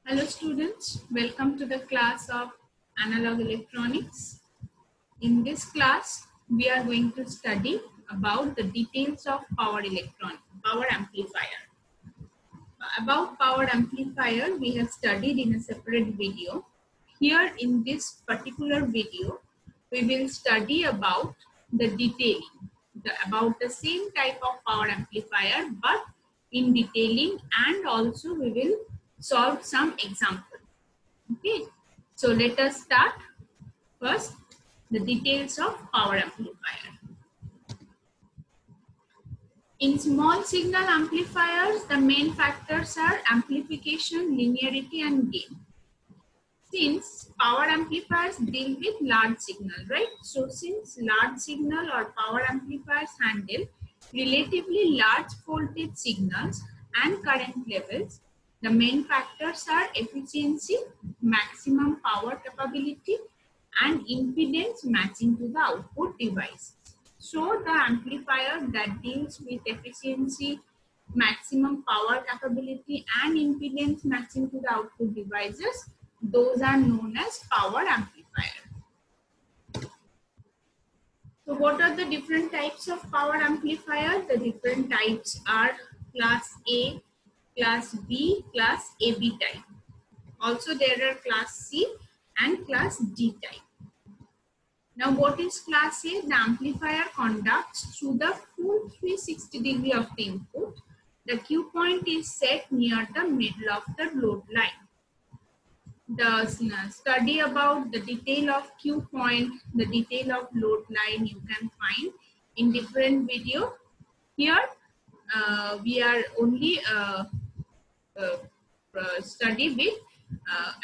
Hello students, welcome to the class of Analog Electronics. In this class, we are going to study about the details of power amplifier. About power amplifier, we have studied in a separate video. Here in this particular video, we will study about the detailing, about the same type of power amplifier, but in detailing, and also we will solve some examples. Okay, so let us start. First, the details of power amplifier. In small signal amplifiers, the main factors are amplification, linearity, and gain. Since power amplifiers deal with large signal, right? So since large signal or power amplifiers handle relatively large voltage signals and current levels, the main factors are efficiency, maximum power capability, and impedance matching to the output device. So the amplifier that deals with efficiency, maximum power capability, and impedance matching to the output devices, those are known as power amplifier. So what are the different types of power amplifier? The different types are class A, class B, class AB type. Also there are class C and class D type. Now what is class A? The amplifier conducts through the full 360 degree of the input. The Q point is set near the middle of the load line. The study about the detail of Q point, the detail of load line you can find in different video. Here we are only study with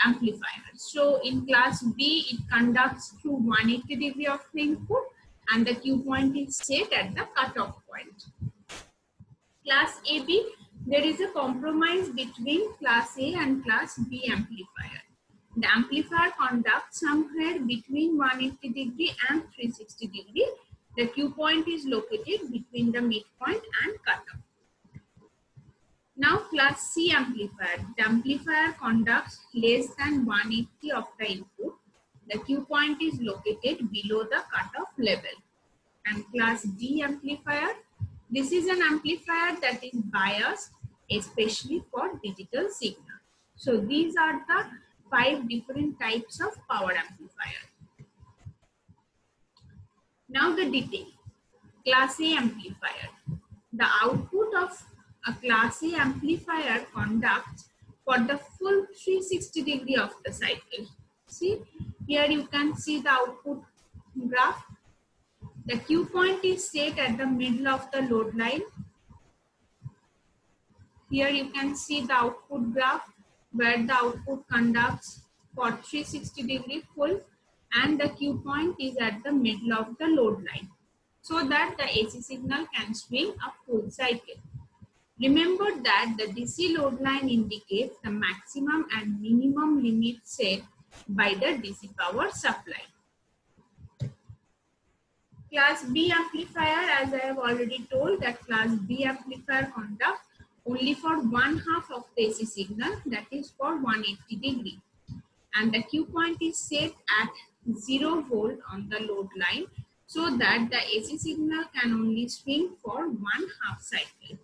amplifier. So in class B, it conducts through 180 degree of the input and the Q point is set at the cutoff point. Class AB, there is a compromise between class A and class B amplifier. The amplifier conducts somewhere between 180 degree and 360 degree. The Q point is located between the midpoint and cutoff. Now class C amplifier. The amplifier conducts less than 180 of the input. The Q point is located below the cutoff level. And class D amplifier. This is an amplifier that is biased especially for digital signal. So these are the 5 different types of power amplifier. Now the detail. Class A amplifier. The output of a class A amplifier conducts for the full 360 degree of the cycle. See, here you can see the output graph. The Q point is set at the middle of the load line. Here you can see the output graph where the output conducts for 360 degree full and the Q point is at the middle of the load line so that the AC signal can swing a full cycle. Remember that the DC load line indicates the maximum and minimum limit set by the DC power supply. Class B amplifier, as I have already told, that class B amplifier conducts only for 1/2 of the AC signal, that is for 180 degree. And the Q point is set at 0 volt on the load line so that the AC signal can only swing for 1/2 cycle.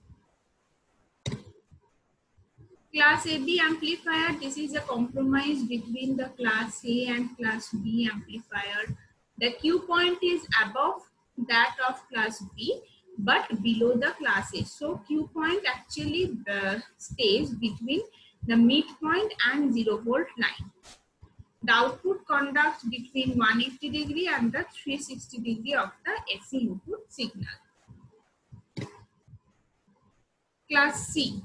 Class AB amplifier, this is a compromise between the class A and class B amplifier. The Q point is above that of class B but below the class A. So Q point actually stays between the midpoint and 0 volt line. The output conducts between 180 degree and the 360 degree of the AC input signal. Class C.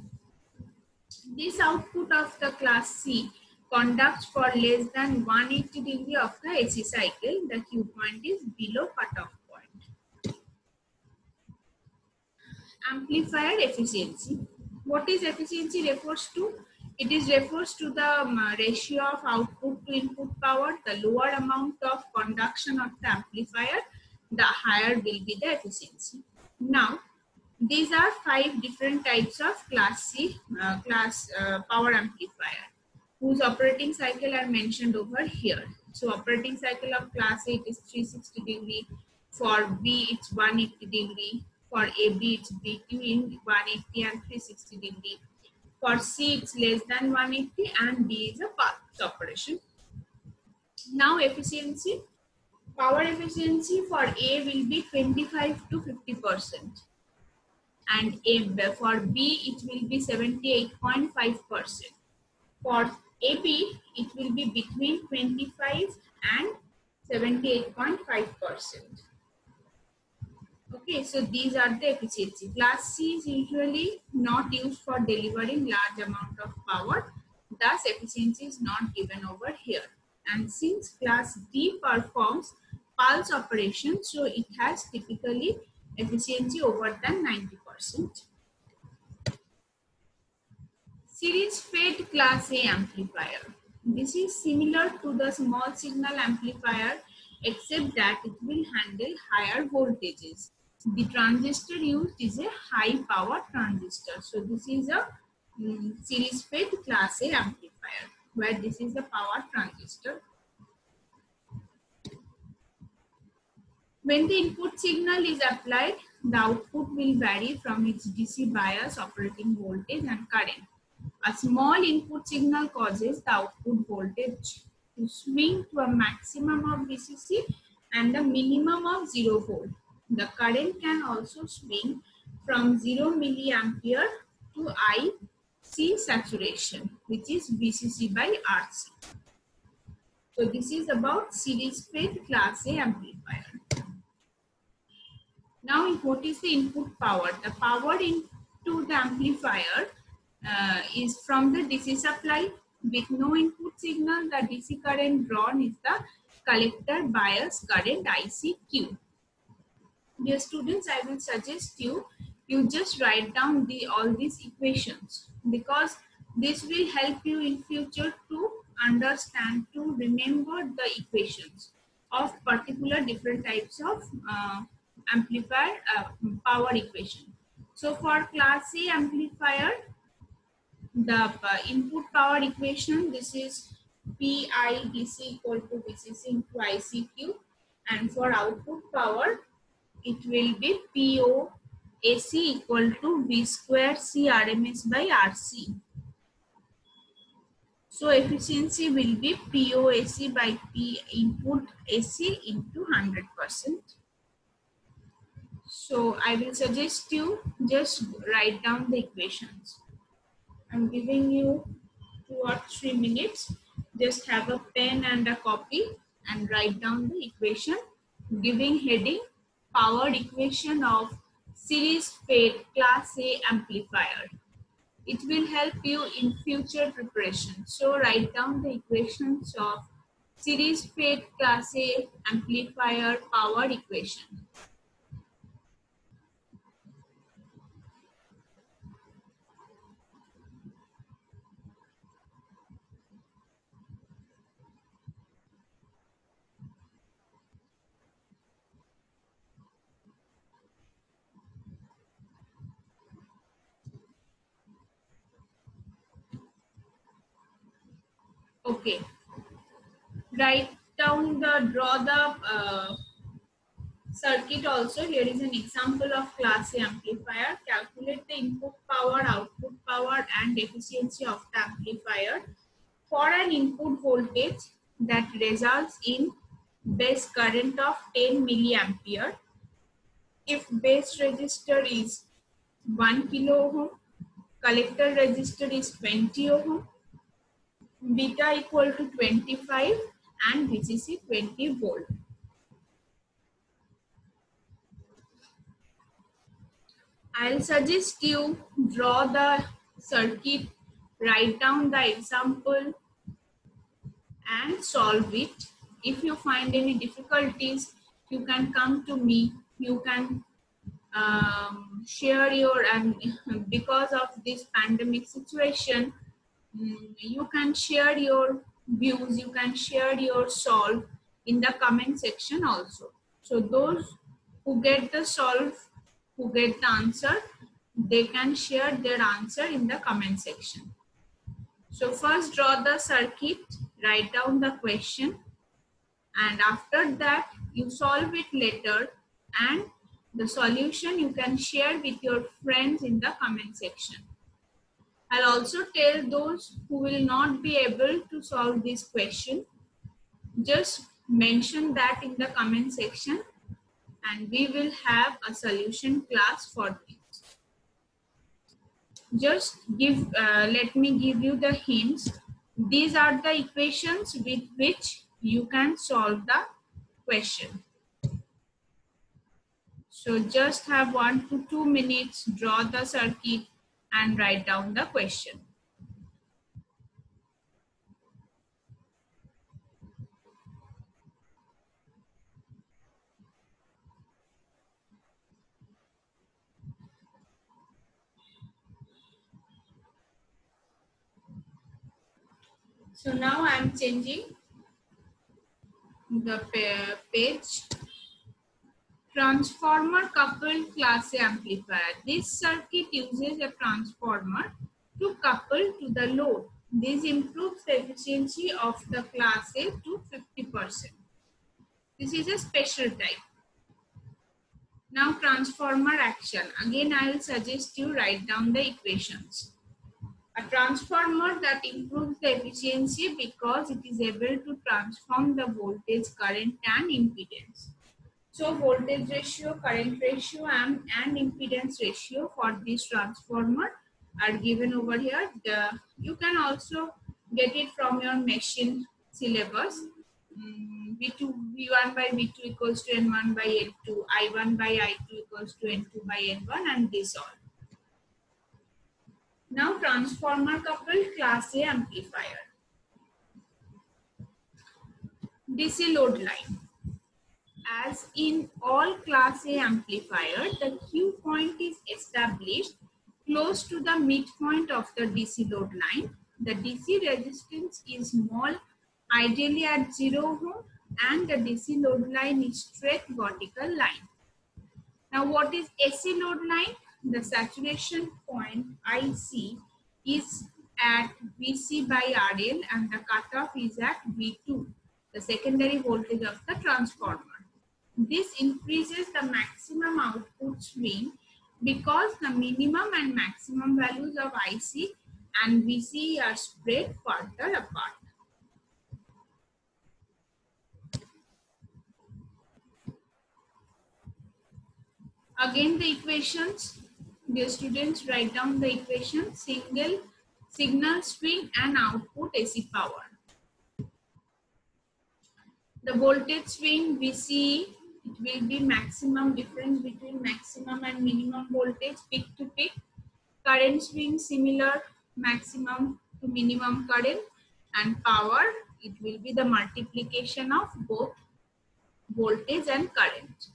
This output of the class C conducts for less than 180 degree of the AC cycle. The Q point is below cutoff point. Amplifier efficiency. What is efficiency refers to? It is refers to the ratio of output to input power. The lower amount of conduction of the amplifier, the higher will be the efficiency. Now, these are 5 different types of class C power amplifier. whose operating cycle are mentioned over here. So operating cycle of class A is 360 degree. For B, it's 180 degree. For AB, it's between 180 and 360 degree. For C, it's less than 180, and D is a pulse operation. Now efficiency. Power efficiency for A will be 25 to 50%. And for B, it will be 78.5%. For AB, it will be between 25 and 78.5%. Okay, so these are the efficiency. Class C is usually not used for delivering large amount of power. Thus, efficiency is not given over here. And since class D performs pulse operation, so it has typically efficiency over than 90%. Series fed class A amplifier. This is similar to the small signal amplifier, except that it will handle higher voltages. The transistor used is a high power transistor. So this is a series fed class A amplifier, where this is the power transistor. When the input signal is applied, the output will vary from its DC bias, operating voltage and current. A small input signal causes the output voltage to swing to a maximum of VCC and a minimum of 0 volt. The current can also swing from 0 milliampere to IC saturation, which is VCC by RC. So this is about series fed class A amplifier. Now, what is the input power? The power into the amplifier is from the DC supply. With no input signal, the DC current drawn is the collector bias current ICQ. Dear students, I will suggest you just write down all these equations, because this will help you in future to understand, to remember the equations of particular different types of amplifier power equation. So for class A amplifier, the input power equation, this is PI DC equal to VCC into ICQ, and for output power, it will be PO AC equal to V square C RMS by RC. So efficiency will be POAC by P input AC into 100%. So I will suggest you just write down the equations. I'm giving you 2 or 3 minutes. Just have a pen and a copy and write down the equation, giving heading power equation of series fed class A amplifier. It will help you in future preparation. So write down the equations of series fed class A amplifier power equation. Okay. Write down draw the circuit also. Here is an example of class A amplifier. Calculate the input power, output power and efficiency of the amplifier for an input voltage that results in base current of 10 milliampere. If base resistor is 1 kilo ohm, collector resistor is 20 ohm, beta equal to 25 and VCC 20 volt. I'll suggest you draw the circuit, write down the example and solve it. If you find any difficulties, you can come to me. You can share your, and because of this pandemic situation, you can share your views, you can share your solve in the comment section also. So those who get the solve, who get the answer, they can share their answer in the comment section. So first draw the circuit, write down the question, and after that you solve it later, and the solution you can share with your friends in the comment section. I'll also tell those who will not be able to solve this question, just mention that in the comment section and we will have a solution class for this. Just let me give you the hints. These are the equations with which you can solve the question. So just have 1 to 2 minutes, draw the circuit and write down the question. So now I am changing the page. Transformer coupled class A amplifier. This circuit uses a transformer to couple to the load. This improves the efficiency of the class A to 50%. This is a special type. Now transformer action. Again, I will suggest you write down the equations. A transformer that improves the efficiency because it is able to transform the voltage, current and impedance. So voltage ratio, current ratio and impedance ratio for this transformer are given over here. You can also get it from your machine syllabus. V2, V1 by V2 equals to N1 by N2, I1 by I2 equals to N2 by N1 and this all. Now transformer coupled class A amplifier. DC load line. As in all class A amplifier, the Q point is established close to the midpoint of the DC load line. The DC resistance is small, ideally at 0 ohm, and the DC load line is straight vertical line. Now what is AC load line? The saturation point IC is at VC by RL and the cutoff is at V2, the secondary voltage of the transformer. This increases the maximum output swing because the minimum and maximum values of IC and VC are spread further apart. Again the equations. Dear students, write down the equation. Single signal swing and output AC power. The voltage swing VC, it will be maximum difference between maximum and minimum voltage peak to peak. Current swing similar, maximum to minimum current, and power, it will be the multiplication of both voltage and current.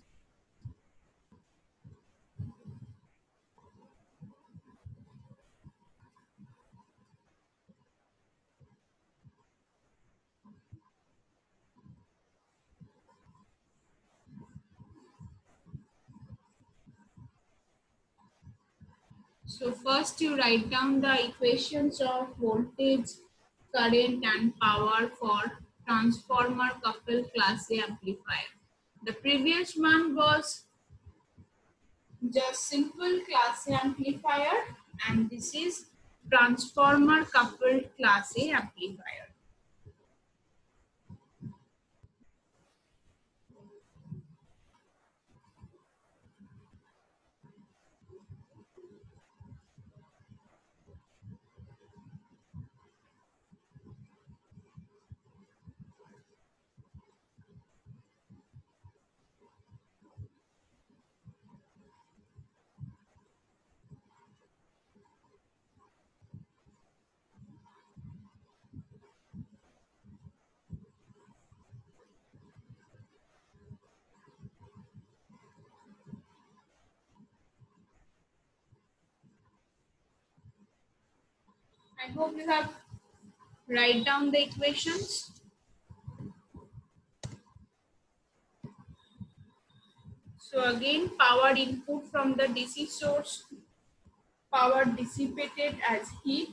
So first you write down the equations of voltage, current and power for transformer coupled class A amplifier. The previous one was just simple class A amplifier and this is transformer coupled class A amplifier. I hope you have write down the equations. So again, power input from the DC source, power dissipated as heat,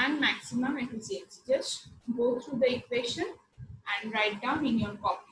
and maximum efficiency. Just go through the equation and write down in your copy.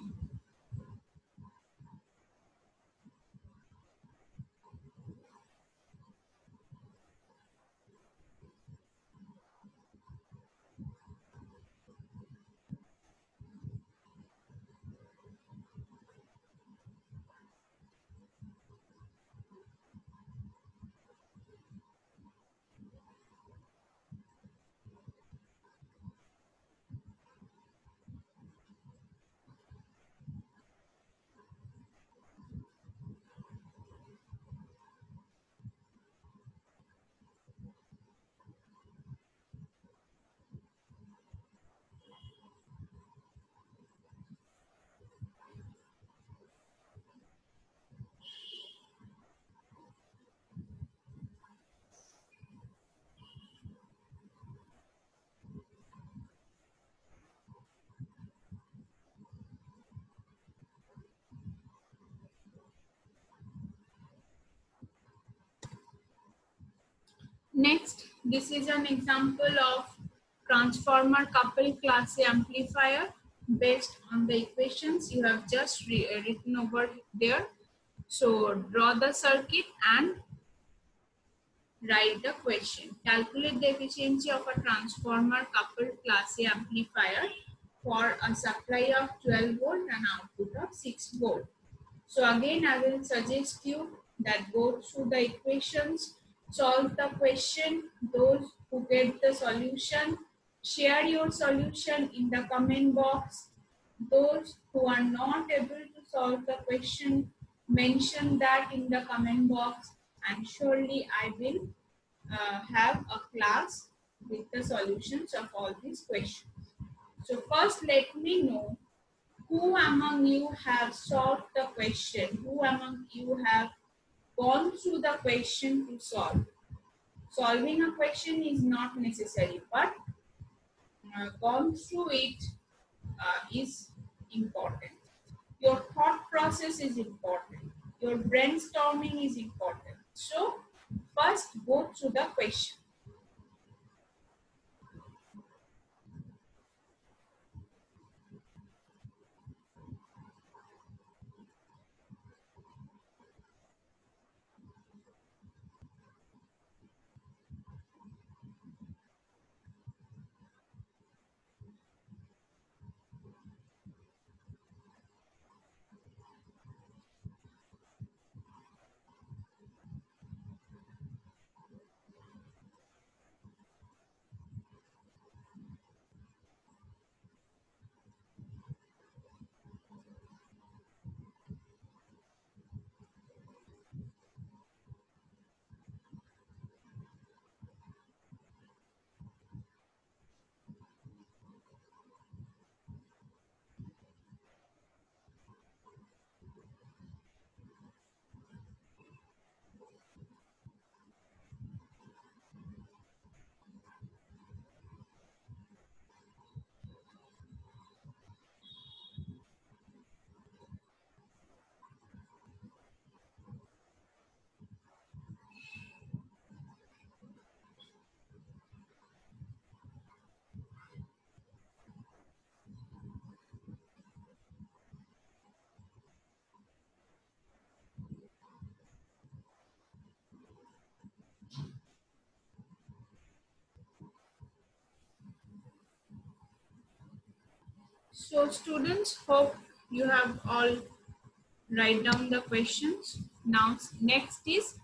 Next, this is an example of transformer coupled class A amplifier based on the equations you have just written over there. So draw the circuit and write the question. Calculate the efficiency of a transformer coupled class A amplifier for a supply of 12 volt and output of 6 volt. So again, I will suggest you that go through the equations, solve the question. Those who get the solution, share your solution in the comment box. Those who are not able to solve the question, mention that in the comment box, and surely I will have a class with the solutions of all these questions. So first let me know who among you have solved the question, who among you have gone through the question to solve. Solving a question is not necessary, but gone through it is important. Your thought process is important. Your brainstorming is important. So first go through the question. So students, hope you have all write down the questions. Now next is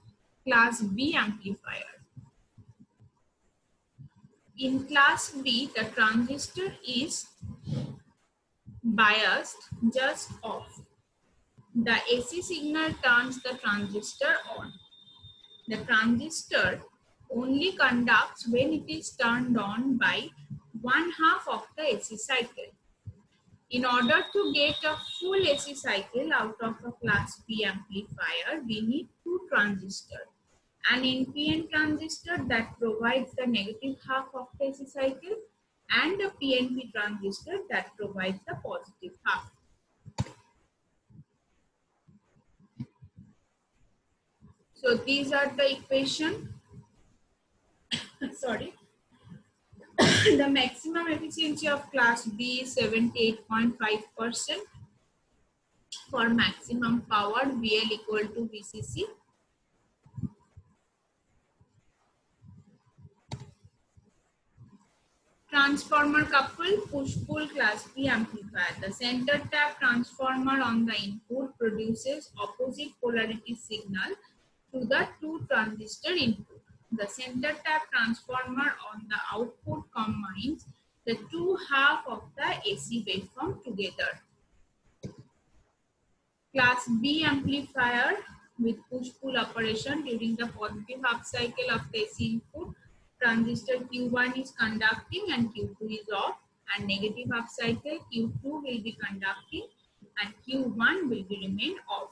class B amplifier. In class B, the transistor is biased just off. The AC signal turns the transistor on. The transistor only conducts when it is turned on by 1/2 of the AC cycle. In order to get a full AC cycle out of a class B amplifier, we need two transistors. An NPN transistor that provides the negative half of the AC cycle and a PNP transistor that provides the positive half. So these are the equation. Sorry. The maximum efficiency of class B is 78.5%. For maximum power, VL equal to VCC. Transformer couple push-pull class B amplifier. The center tap transformer on the input produces opposite polarity signal to the two transistor input. The center tap transformer on the output combines the two halves of the AC waveform together. Class B amplifier with push-pull operation during the positive half cycle of the AC input. Transistor Q1 is conducting and Q2 is off, and negative half cycle Q2 will be conducting and Q1 will be remain off.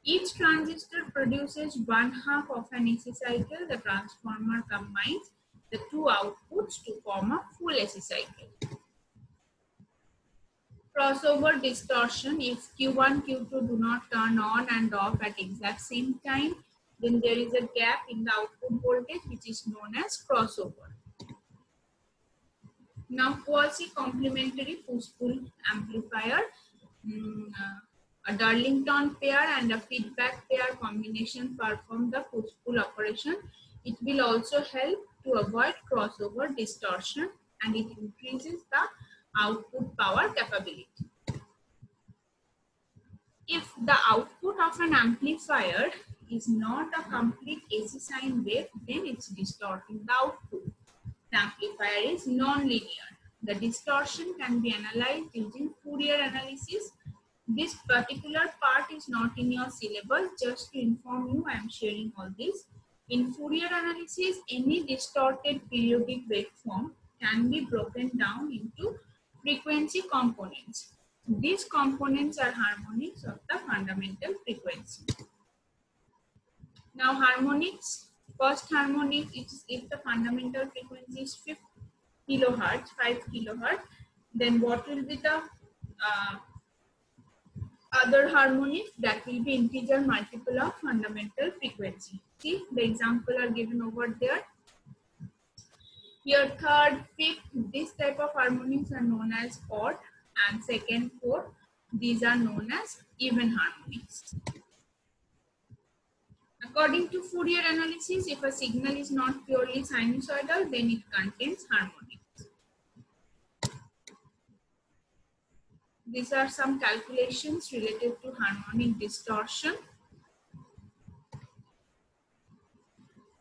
Each transistor produces one half of an AC cycle. The transformer combines the two outputs to form a full AC cycle. Crossover distortion: if Q1, Q2 do not turn on and off at exact same time, then there is a gap in the output voltage which is known as crossover. Now, quasi-complementary push-pull amplifier, a Darlington pair and a feedback pair combination perform the push-pull operation. It will also help to avoid crossover distortion, and it increases the output power capability. If the output of an amplifier is not a complete AC sine wave, then it's distorting the output. The amplifier is non-linear. The distortion can be analyzed using Fourier analysis. This particular part is not in your syllabus. Just to inform you, I am sharing all this. In Fourier analysis, any distorted periodic waveform can be broken down into frequency components. These components are harmonics of the fundamental frequency. Now, harmonics. First harmonic is if the fundamental frequency is 5 kilohertz, then what will be the other harmonic? That will be integer multiple of fundamental frequency. See, the example are given over there. Here, third, fifth, this type of harmonics are known as odd, and second, fourth, these are known as even harmonics. According to Fourier analysis, if a signal is not purely sinusoidal, then it contains harmonics. These are some calculations related to harmonic distortion.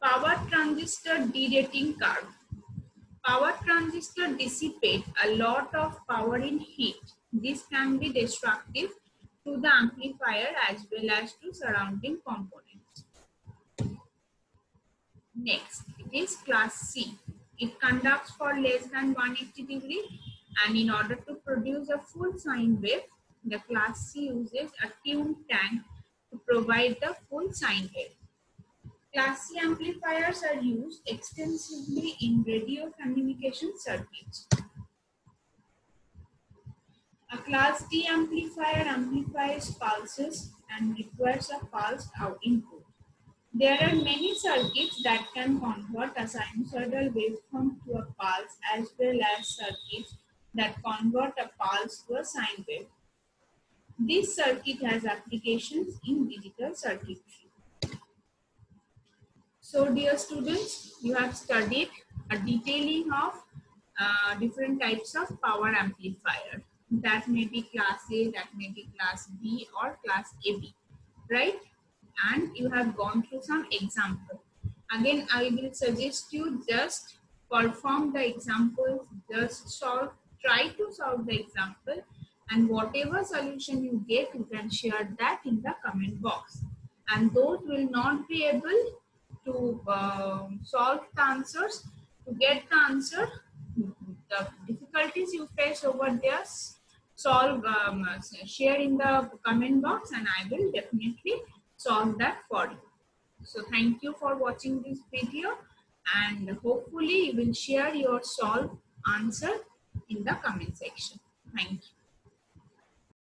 Power transistor derating curve. Power transistor dissipate a lot of power in heat. This can be destructive to the amplifier as well as to surrounding components. Next, it is class C. It conducts for less than 180 degrees, and in order to produce a full sine wave, the class C uses a tuned tank to provide the full sine wave. Class C amplifiers are used extensively in radio communication circuits. A class D amplifier amplifies pulses and requires a pulsed out input. There are many circuits that can convert a sinusoidal waveform to a pulse, as well as circuits that convert a pulse to a sine wave. This circuit has applications in digital circuitry. So, dear students, you have studied a detailing of different types of power amplifier. That may be class A, that may be class B, or class AB, right? And you have gone through some examples. Again, I will suggest you just perform the examples, just try to solve the example, and whatever solution you get, you can share that in the comment box. And those will not be able to solve the answers, to get the answer, the difficulties you face over there, share in the comment box, and I will definitely solve that for you. So thank you for watching this video, and hopefully you will share your solved answer in the comment section. Thank you.